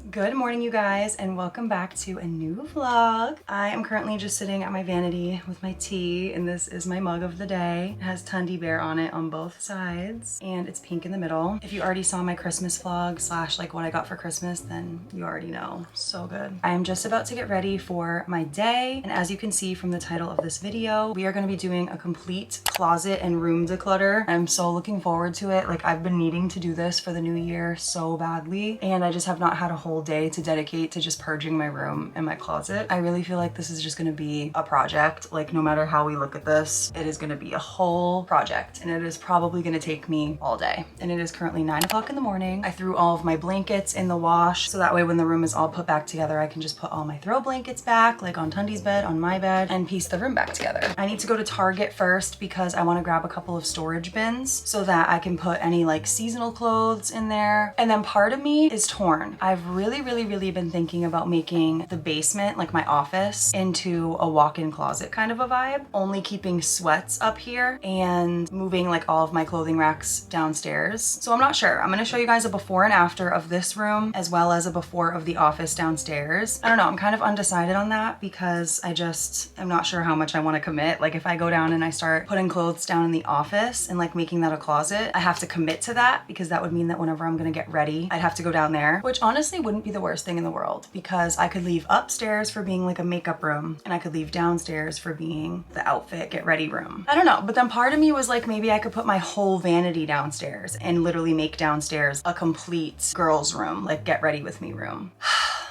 Good morning, you guys, and welcome back to a new vlog. I am currently just sitting at my vanity with my tea, and this is my mug of the day. It has Tundi Bear on it on both sides, and it's pink in the middle. If you already saw my Christmas vlog slash like what I got for Christmas, then you already know. So good. I am just about to get ready for my day, and as you can see from the title of this video, we are going to be doing a complete closet and room declutter. I'm so looking forward to it. Like, I've been needing to do this for the new year so badly, and I just have not had a whole day to dedicate to just purging my room and my closet. I really feel like this is just going to be a project. Like, no matter how we look at this, it is going to be a whole project, and it is probably going to take me all day. And it is currently 9 o'clock in the morning. I threw all of my blankets in the wash, so that way when the room is all put back together, I can just put all my throw blankets back, like on Tundi's bed, on my bed, and piece the room back together. I need to go to Target first because I want to grab a couple of storage bins so that I can put any like seasonal clothes in there. And then part of me is torn. I've really been thinking about making the basement, like my office, into a walk-in closet kind of a vibe, only keeping sweats up here and moving like all of my clothing racks downstairs. So I'm not sure. I'm going to show you guys a before and after of this room as well as a before of the office downstairs. I don't know, I'm kind of undecided on that because I'm not sure how much I want to commit. Like, if I go down and I start putting clothes down in the office and like making that a closet, I have to commit to that because that would mean that whenever I'm going to get ready, I'd have to go down there, which honestly wouldn't be the worst thing in the world because I could leave upstairs for being like a makeup room and I could leave downstairs for being the outfit get ready room. I don't know, but then part of me was like, maybe I could put my whole vanity downstairs and literally make downstairs a complete girls room, like get ready with me room.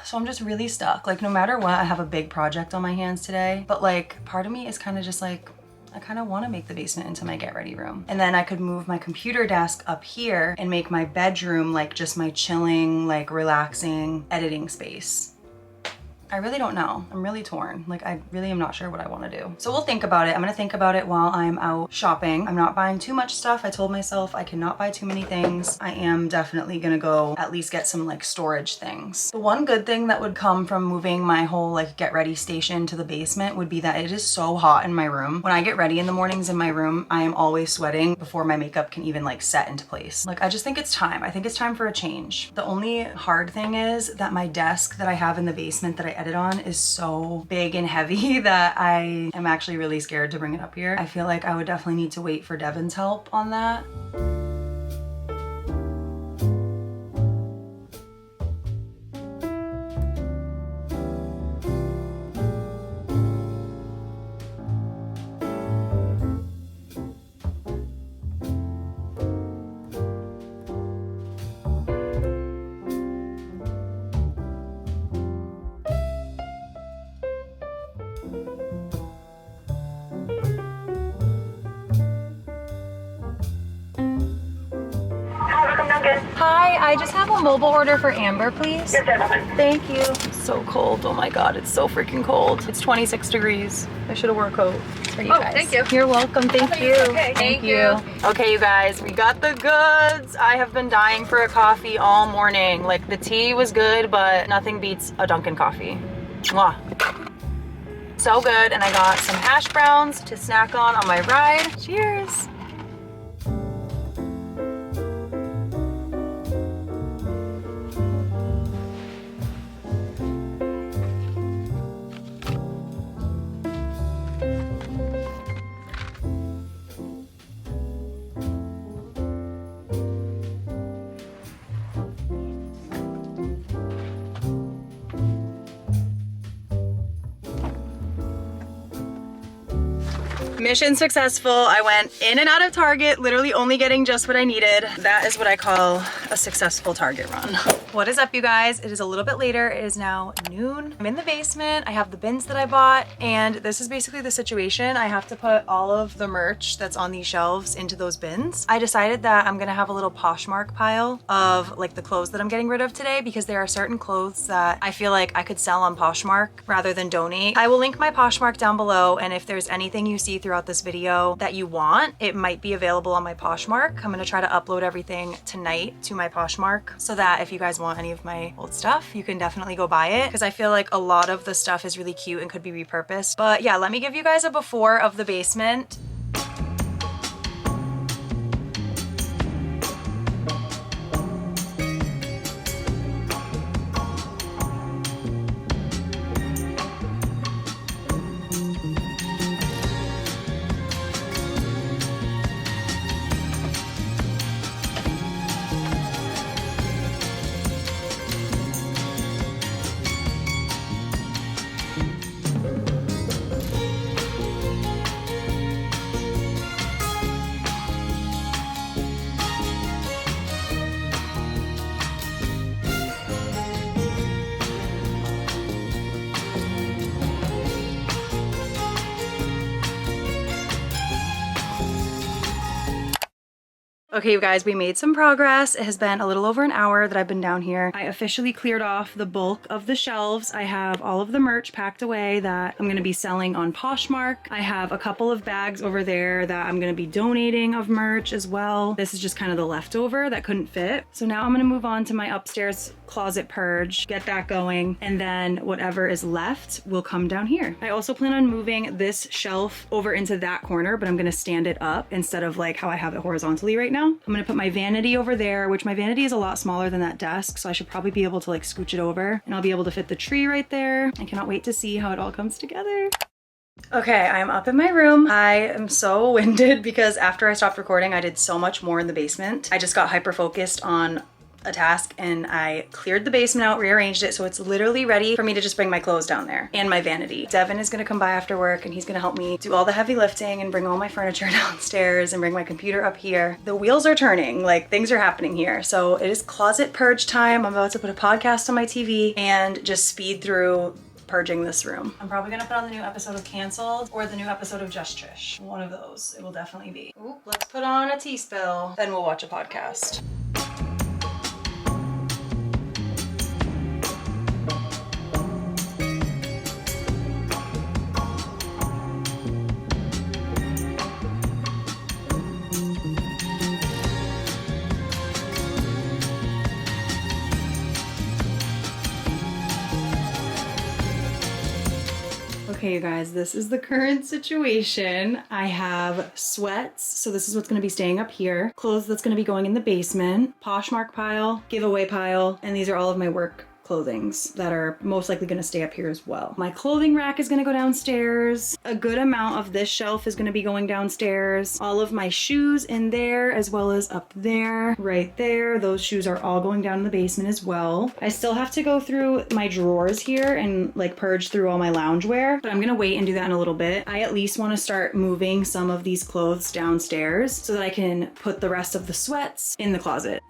So I'm just really stuck. Like, no matter what, I have a big project on my hands today, but like part of me is kind of just like, I kind of want to make the basement into my get ready room. And then I could move my computer desk up here and make my bedroom like just my chilling, like relaxing editing space. I really don't know. I'm really torn. Like, I really am not sure what I want to do. So we'll think about it. I'm going to think about it while I'm out shopping. I'm not buying too much stuff. I told myself I cannot buy too many things. I am definitely going to go at least get some like storage things. The one good thing that would come from moving my whole like get ready station to the basement would be that it is so hot in my room. When I get ready in the mornings in my room, I am always sweating before my makeup can even like set into place. Like, I just think it's time. I think it's time for a change. The only hard thing is that my desk that I have in the basement that I edit on is so big and heavy that I am actually really scared to bring it up here. I feel like I would definitely need to wait for Devin's help on that. Hi, I just have a mobile order for Amber, please. Thank you. So cold. Oh my God, it's so freaking cold. It's 26 degrees. I should have worn a coat for you guys. Thank you. You're welcome. Thank you. Okay, Thank you. Okay, you guys, we got the goods. I have been dying for a coffee all morning. Like, the tea was good, but nothing beats a Dunkin' coffee. Mwah. So good. And I got some hash browns to snack on my ride. Cheers. Mission successful. I went in and out of Target, literally only getting just what I needed. That is what I call a successful Target run. What is up, you guys? It is a little bit later. It is now noon. I'm in the basement. I have the bins that I bought, and this is basically the situation. I have to put all of the merch that's on these shelves into those bins. I decided that I'm gonna have a little POSHMARK pile of like the clothes that I'm getting rid of today, because there are certain clothes that I feel like I could sell on POSHMARK rather than donate. I will link my POSHMARK down below, and if there's anything you see throughout this video that you want, it might be available on my POSHMARK. I'm gonna try to upload everything tonight to my POSHMARK so that if you guys want any of my old stuff, you can definitely go buy it, because I feel like a lot of the stuff is really cute and could be repurposed. But yeah, let me give you guys a before of the basement. Okay, you guys, we made some progress. It has been a little over an hour that I've been down here. I officially cleared off the bulk of the shelves. I have all of the merch packed away that I'm gonna be selling on POSHMARK. I have a couple of bags over there that I'm gonna be donating of merch as well. This is just kind of the leftover that couldn't fit. So now I'm gonna move on to my upstairs closet purge, get that going, and then whatever is left will come down here. I also plan on moving this shelf over into that corner, but I'm gonna stand it up instead of like how I have it horizontally right now. I'm gonna put my vanity over there, which my vanity is a lot smaller than that desk, so I should probably be able to like scooch it over, and I'll be able to fit the tree right there. I cannot wait to see how it all comes together. Okay, I'm up in my room. I am so winded because after I stopped recording, I did so much more in the basement. I just got hyper focused on a task and I cleared the basement out, rearranged it, so it's literally ready for me to just bring my clothes down there and my vanity. Devin is gonna come by after work and he's gonna help me do all the heavy lifting and bring all my furniture downstairs and bring my computer up here. The wheels are turning, like things are happening here. So it is closet purge time. I'm about to put a podcast on my TV and just speed through purging this room. I'm probably gonna put on the new episode of Canceled or the new episode of Just Trish. One of those, it will definitely be. Ooh, let's put on a tea spill, then we'll watch a podcast. Okay, you guys, this is the current situation. I have sweats, so this is what's gonna be staying up here. Clothes that's gonna be going in the basement. POSHMARK pile, giveaway pile, and these are all of my work clothings that are most likely gonna stay up here as well. My clothing rack is gonna go downstairs. A good amount of this shelf is gonna be going downstairs. All of my shoes in there, as well as up there, right there. Those shoes are all going down in the basement as well. I still have to go through my drawers here and like purge through all my loungewear, but I'm gonna wait and do that in a little bit. I at least wanna start moving some of these clothes downstairs so that I can put the rest of the sweats in the closet.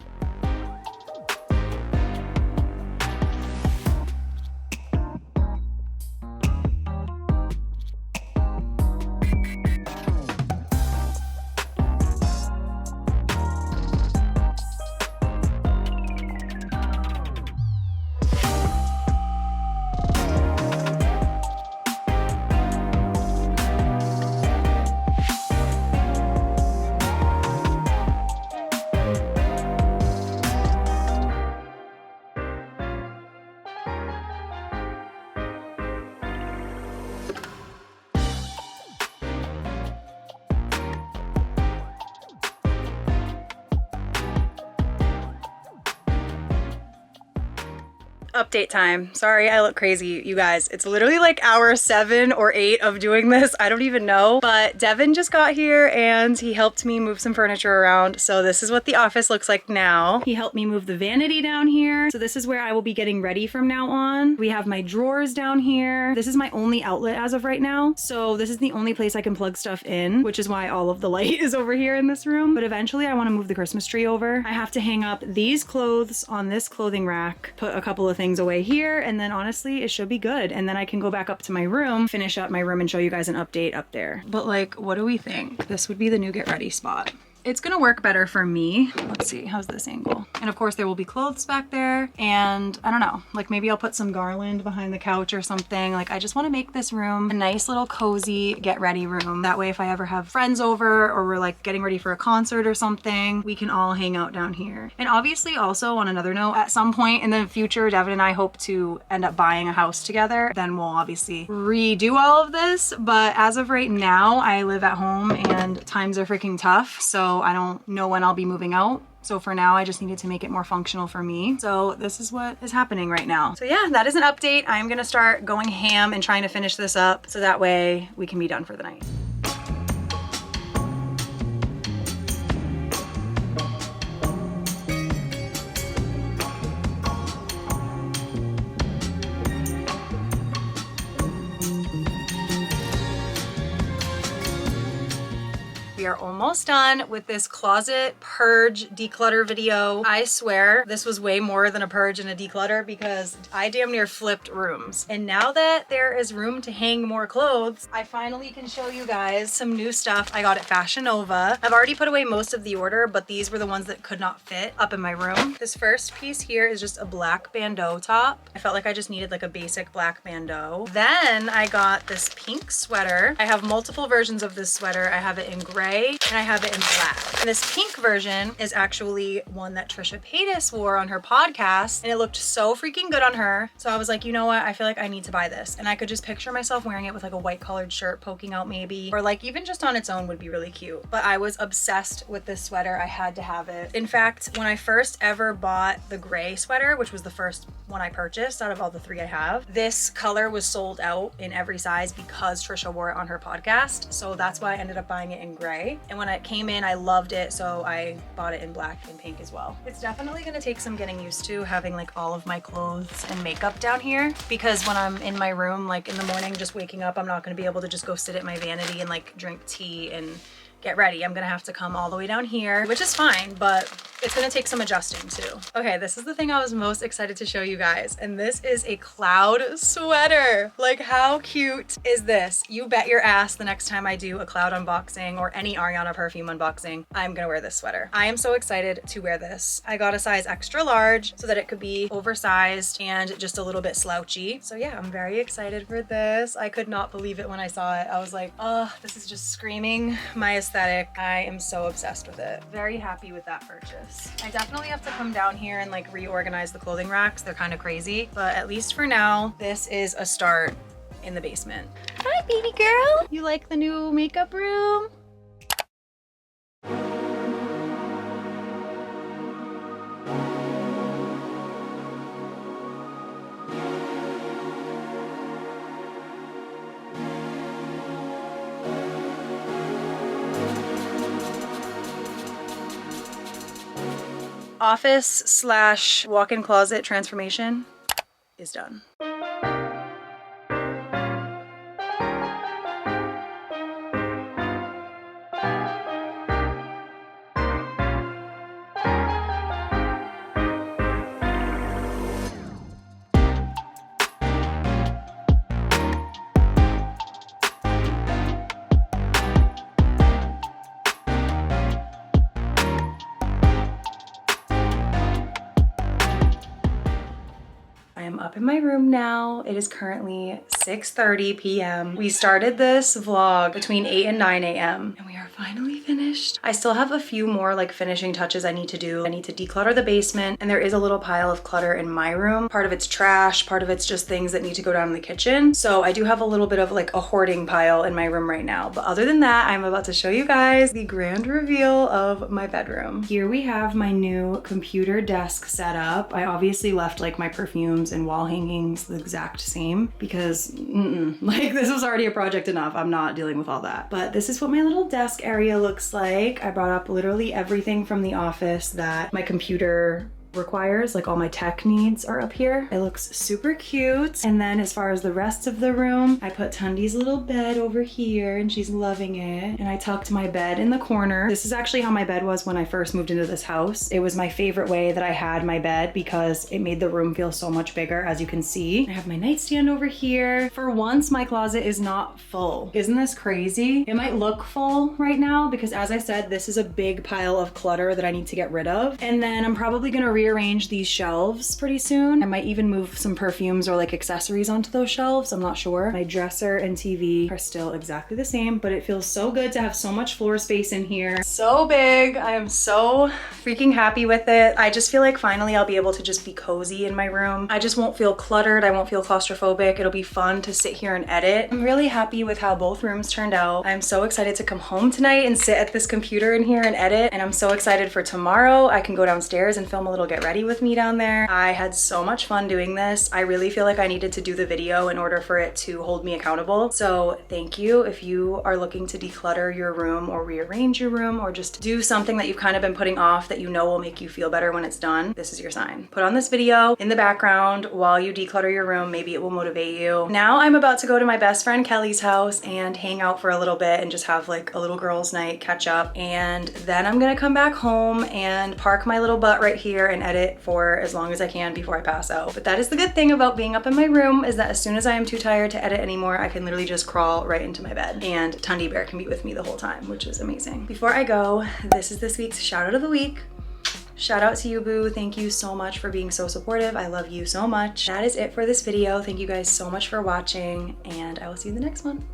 Update time. Sorry, I look crazy, you guys. It's literally like hour 7 or 8 of doing this. I don't even know, but Devin just got here and he helped me move some furniture around. So this is what the office looks like now. He helped me move the vanity down here. So this is where I will be getting ready from now on. We have my drawers down here. This is my only outlet as of right now. So this is the only place I can plug stuff in, which is why all of the light is over here in this room. But eventually I want to move the Christmas tree over. I have to hang up these clothes on this clothing rack, put a couple of things away here, and then honestly it should be good. And then I can go back up to my room, finish up my room, and show you guys an update up there. But like, what do we think? This would be the new get ready spot. It's gonna work better for me. Let's see, how's this angle? And of course there will be clothes back there, and I don't know, like maybe I'll put some garland behind the couch or something. Like I just wanna make this room a nice little cozy get ready room. That way if I ever have friends over or we're like getting ready for a concert or something, we can all hang out down here. And obviously also on another note, at some point in the future, Devin and I hope to end up buying a house together. Then we'll obviously redo all of this. But as of right now, I live at home and times are freaking tough. So I don't know when I'll be moving out. So for now, I just needed to make it more functional for me. So this is what is happening right now. So yeah, that is an update. I'm gonna start going ham and trying to finish this up so that way we can be done for the night. We are almost done with this closet purge declutter video. I swear this was way more than a purge and a declutter because I damn near flipped rooms. And now that there is room to hang more clothes, I finally can show you guys some new stuff I got at Fashion Nova. I've already put away most of the order, but these were the ones that could not fit up in my room. This first piece here is just a black bandeau top. I felt like I just needed like a basic black bandeau. Then I got this pink sweater. I have multiple versions of this sweater. I have it in gray and I have it in black. And this pink version is actually one that Trisha Paytas wore on her podcast, and it looked so freaking good on her. So I was like, you know what? I feel like I need to buy this. And I could just picture myself wearing it with like a white collared shirt poking out maybe, or like even just on its own would be really cute. But I was obsessed with this sweater. I had to have it. In fact, when I first ever bought the gray sweater, which was the first one I purchased out of all the 3 I have, this color was sold out in every size because Trisha wore it on her podcast. So that's why I ended up buying it in gray. And when it came in, I loved it. So I bought it in black and pink as well. It's definitely gonna take some getting used to having like all of my clothes and makeup down here, because when I'm in my room, like in the morning, just waking up, I'm not gonna be able to just go sit at my vanity and like drink tea and get ready. I'm gonna have to come all the way down here, which is fine, but it's gonna take some adjusting too. Okay, this is the thing I was most excited to show you guys, and this is a cloud sweater. Like, how cute is this? You bet your ass the next time I do a cloud unboxing or any Ariana perfume unboxing, I'm gonna wear this sweater. I am so excited to wear this. I got a size extra large so that it could be oversized and just a little bit slouchy. So yeah, I'm very excited for this. I could not believe it when I saw it. I was like, oh, this is just screaming my aesthetic. I am so obsessed with it. Very happy with that purchase. I definitely have to come down here and like reorganize the clothing racks. They're kind of crazy, but at least for now, this is a start in the basement. Hi, baby girl. You like the new makeup room? Office / walk-in closet transformation is done. Up in my room now. It is currently 6:30 p.m. We started this vlog between 8 and 9 a.m. and we are finally finished. I still have a few more like finishing touches I need to do. I need to declutter the basement, and there is a little pile of clutter in my room. Part of it's trash, part of it's just things that need to go down in the kitchen. So I do have a little bit of like a hoarding pile in my room right now. But other than that, I'm about to show you guys the grand reveal of my bedroom. Here we have my new computer desk set up. I obviously left like my perfumes frames and wall hangings the exact same because like this was already a project enough. I'm not dealing with all that. But this is what my little desk area looks like. I brought up literally everything from the office that my computer requires, like all my tech needs are up here. It looks super cute. And then as far as the rest of the room, I put Tundi's little bed over here and she's loving it. And I tucked my bed in the corner. This is actually how my bed was when I first moved into this house. It was my favorite way that I had my bed because it made the room feel so much bigger, as you can see. I have my nightstand over here. For once, my closet is not full. Isn't this crazy? It might look full right now because, as I said, this is a big pile of clutter that I need to get rid of. And then I'm probably gonna rearrange these shelves pretty soon. I might even move some perfumes or like accessories onto those shelves. I'm not sure. My dresser and TV are still exactly the same, but it feels so good to have so much floor space in here. So big. I am so freaking happy with it. I just feel like finally I'll be able to just be cozy in my room. I just won't feel cluttered. I won't feel claustrophobic. It'll be fun to sit here and edit. I'm really happy with how both rooms turned out. I'm so excited to come home tonight and sit at this computer in here and edit. And I'm so excited for tomorrow. I can go downstairs and film a little get ready with me down there. I had so much fun doing this. I really feel like I needed to do the video in order for it to hold me accountable. So thank you if you are looking to declutter your room or rearrange your room or just do something that you've kind of been putting off that you know will make you feel better when it's done. This is your sign. Put on this video in the background while you declutter your room. Maybe it will motivate you. Now I'm about to go to my best friend Kelly's house and hang out for a little bit and just have like a little girls' night, catch up. And then I'm gonna come back home and park my little butt right here and edit for as long as I can before I pass out. But that is the good thing about being up in my room, is that as soon as I am too tired to edit anymore, I can literally just crawl right into my bed and Tundi Bear can be with me the whole time, which is amazing. Before I go, this is this week's shout out of the week. Shout out to you, boo. Thank you so much for being so supportive. I love you so much. That is it for this video. Thank you guys so much for watching and I will see you in the next one.